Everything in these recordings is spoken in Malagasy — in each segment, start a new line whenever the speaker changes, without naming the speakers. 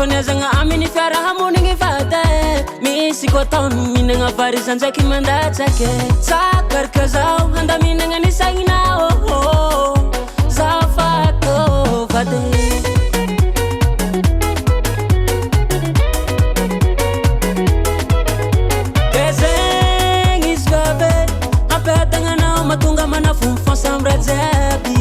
fanezagna amin'ny fiarahamonigny vady misy koa taony mihinagna vary zanjaiky mandatsake tsakaraka zao handaminagna ny sainao zao fato vady kezegny izy vabe ampadagnanao matonga manafomby fansamby jiaby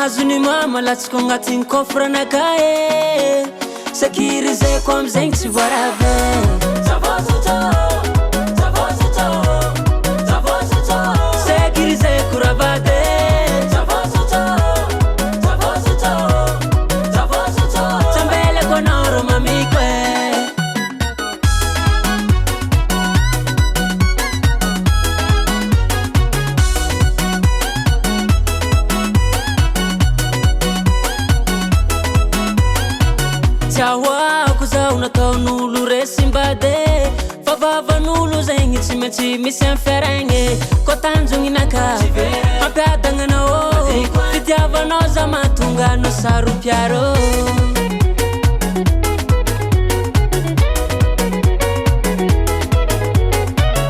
azony mama latsiko agnatin'ny coffre anakae securiseko amizegny tsy voarave securiseko ravade tsambeleko anao ro mamiko Tiahoako zao nataon'olo resimbade favavan'olo zegny tsy maintsy misy amferegny koa tanjonginaka ampiadagnanao fitiavanao za mahatonga anao saropiaro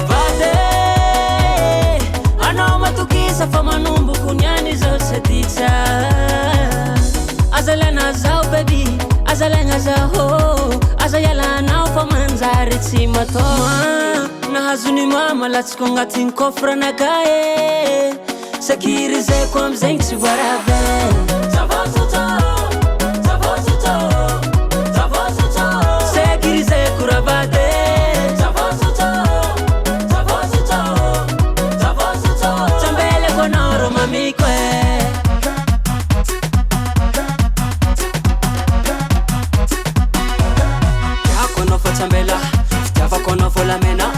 vade anao matokisa fa manomboko niany zao saditsa azalana zao baby azalagna zaho aza ialanao fa manjary tsy matoma nahazony mama latsiko agnatin'ny coffre anakae securiseko amizegny tsy voarave securiseko ravade tsambeleko anao ro mamiko Tsambela, fitiavako anao volamena